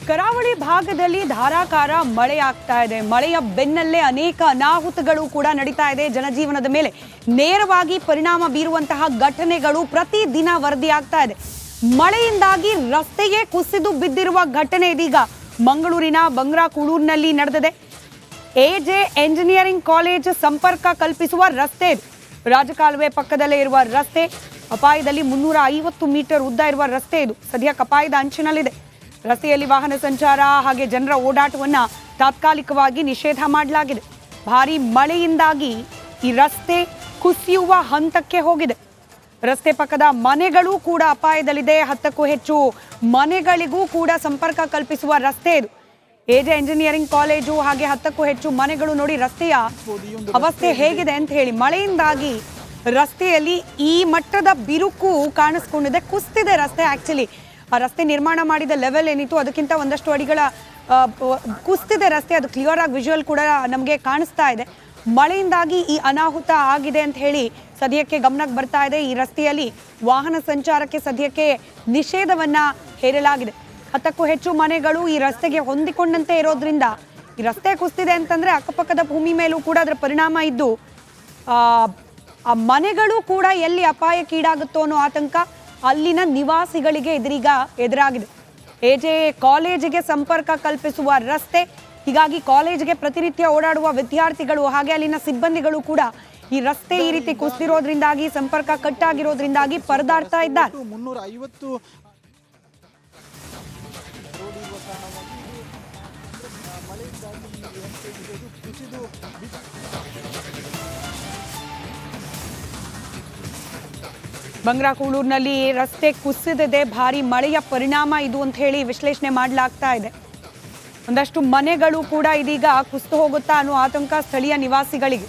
ಕರಾವಳಿ ಭಾಗದಲ್ಲಿ ಧಾರಾಕಾರ ಮಳೆ ಆಗ್ತಾ ಇದೆ. ಮಳೆಯ ಬೆನ್ನಲ್ಲೇ ಅನೇಕ ಅನಾಹುತಗಳು ಕೂಡ ನಡೀತಾ ಇದೆ. ಜನಜೀವನದ ಮೇಲೆ ನೇರವಾಗಿ ಪರಿಣಾಮ ಬೀರುವಂತಹ ಘಟನೆಗಳು ಪ್ರತಿದಿನ ವರದಿ ಆಗ್ತಾ ಇದೆ. ಮಳೆಯಿಂದಾಗಿ ರಸ್ತೆಗೆ ಕುಸಿದು ಬಿದ್ದಿರುವ ಘಟನೆ ಇದೀಗ ಮಂಗಳೂರಿನ ಬಂಗ್ರಾಕೂಳೂರಿನಲ್ಲಿ ನಡೆದಿದೆ. ಎಜೆ ಎಂಜಿನಿಯರಿಂಗ್ ಕಾಲೇಜ್ ಸಂಪರ್ಕ ಕಲ್ಪಿಸುವ ರಸ್ತೆ ಇದು. ರಾಜಕಾಲುವೆ ಪಕ್ಕದಲ್ಲೇ ಇರುವ ರಸ್ತೆ, ಅಪಾಯದಲ್ಲಿ 350 ಮೀಟರ್ ಉದ್ದ ಇರುವ ರಸ್ತೆ ಇದು. ಸದ್ಯಕ್ಕೆ ಅಪಾಯದ ಅಂಚಿನಲ್ಲಿದೆ. ರಸ್ತೆಯಲ್ಲಿ ವಾಹನ ಸಂಚಾರ ಹಾಗೆ ಜನರ ಓಡಾಟವನ್ನ ತಾತ್ಕಾಲಿಕವಾಗಿ ನಿಷೇಧ ಮಾಡಲಾಗಿದೆ. ಭಾರೀ ಮಳೆಯಿಂದಾಗಿ ಈ ರಸ್ತೆ ಕುಸಿಯುವ ಹಂತಕ್ಕೆ ಹೋಗಿದೆ. ರಸ್ತೆ ಪಕ್ಕದ ಮನೆಗಳು ಕೂಡ ಅಪಾಯದಲ್ಲಿದೆ. 10ಕ್ಕೂ ಹೆಚ್ಚು ಮನೆಗಳಿಗೂ ಕೂಡ ಸಂಪರ್ಕ ಕಲ್ಪಿಸುವ ರಸ್ತೆ ಇದು. ಎಜೆ ಎಂಜಿನಿಯರಿಂಗ್ ಕಾಲೇಜು ಹಾಗೆ 10ಕ್ಕೂ ಹೆಚ್ಚು ಮನೆಗಳು. ನೋಡಿ ರಸ್ತೆಯ ಅವಸ್ಥೆ ಹೇಗಿದೆ ಅಂತ ಹೇಳಿ. ಮಳೆಯಿಂದಾಗಿ ರಸ್ತೆಯಲ್ಲಿ ಈ ಮಟ್ಟದ ಬಿರುಕು ಕಾಣಿಸ್ಕೊಂಡಿದೆ. ಕುಸ್ತಿದೆ ರಸ್ತೆ. ಆಕ್ಚುಲಿ ಆ ರಸ್ತೆ ನಿರ್ಮಾಣ ಮಾಡಿದ ಲೆವೆಲ್ ಏನಿತ್ತು ಅದಕ್ಕಿಂತ ಒಂದಷ್ಟು ಅಡಿಗಳ ಕುಸ್ತಿದೆ ರಸ್ತೆ. ಅದು ಕ್ಲಿಯರ್ ಆಗಿ ವಿಜುವಲ್ ಕೂಡ ನಮಗೆ ಕಾಣಿಸ್ತಾ ಇದೆ. ಮಳೆಯಿಂದಾಗಿ ಈ ಅನಾಹುತ ಆಗಿದೆ ಅಂತ ಹೇಳಿ ಸದ್ಯಕ್ಕೆ ಗಮನಕ್ಕೆ ಬರ್ತಾ ಇದೆ. ಈ ರಸ್ತೆಯಲ್ಲಿ ವಾಹನ ಸಂಚಾರಕ್ಕೆ ಸದ್ಯಕ್ಕೆ ನಿಷೇಧವನ್ನ ಹೇರಲಾಗಿದೆ. 10ಕ್ಕೂ ಹೆಚ್ಚು ಮನೆಗಳು ಈ ರಸ್ತೆಗೆ ಹೊಂದಿಕೊಂಡಂತೆ ಇರೋದ್ರಿಂದ ಈ ರಸ್ತೆ ಕುಸ್ತಿದೆ ಅಂತಂದ್ರೆ ಅಕ್ಕಪಕ್ಕದ ಭೂಮಿ ಮೇಲೂ ಕೂಡ ಅದರ ಪರಿಣಾಮ ಇದ್ದು ಆ ಮನೆಗಳು ಕೂಡ ಎಲ್ಲಿ ಅಪಾಯಕ್ಕೀಡಾಗುತ್ತೋ ಅನ್ನೋ ಆತಂಕ ಅಲ್ಲಿನ ನಿವಾಸಿಗಳಿಗೆ ಎದುರಾಗಿದೆ. ಎಜೆ ಕಾಲೇಜಿಗೆ ಸಂಪರ್ಕ ಕಲ್ಪಿಸುವ ರಸ್ತೆ. ಹೀಗಾಗಿ ಕಾಲೇಜಿಗೆ ಪ್ರತಿನಿತ್ಯ ಓಡಾಡುವ ವಿದ್ಯಾರ್ಥಿಗಳು ಹಾಗೆ ಅಲ್ಲಿನ ಸಿಬ್ಬಂದಿಗಳು ಕೂಡ ಈ ರಸ್ತೆ ಈ ರೀತಿ ಕುಸಿದಿರೋದ್ರಿಂದಾಗಿ, ಸಂಪರ್ಕ ಕಟ್ ಆಗಿರೋದ್ರಿಂದಾಗಿ ಪರದಾಡ್ತಾ ಇದ್ದಾರೆ. 350 ಬಂಗ್ರಾಕೂಳೂರಿನಲ್ಲಿ ರಸ್ತೆ ಕುಸಿದಿದೆ. ಭಾರಿ ಮಳೆಯ ಪರಿಣಾಮ ಇದು ಅಂತ ಹೇಳಿ ವಿಶ್ಲೇಷಣೆ ಮಾಡಲಾಗ್ತಾ ಇದೆ. ಒಂದಷ್ಟು ಮನೆಗಳು ಕೂಡ ಇದೀಗ ಕುಸಿದು ಹೋಗುತ್ತಾ ಅನ್ನೋ ಆತಂಕ ಸ್ಥಳೀಯ ನಿವಾಸಿಗಳಿಗೆ.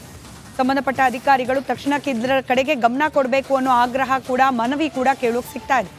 ಸಂಬಂಧಪಟ್ಟ ಅಧಿಕಾರಿಗಳು ತಕ್ಷಣಕ್ಕೆ ಇದರ ಕಡೆಗೆ ಗಮನ ಕೊಡಬೇಕು ಅನ್ನೋ ಆಗ್ರಹ ಕೂಡ, ಮನವಿ ಕೂಡ ಕೇಳೋಕೆ ಸಿಗ್ತಾ ಇದೆ.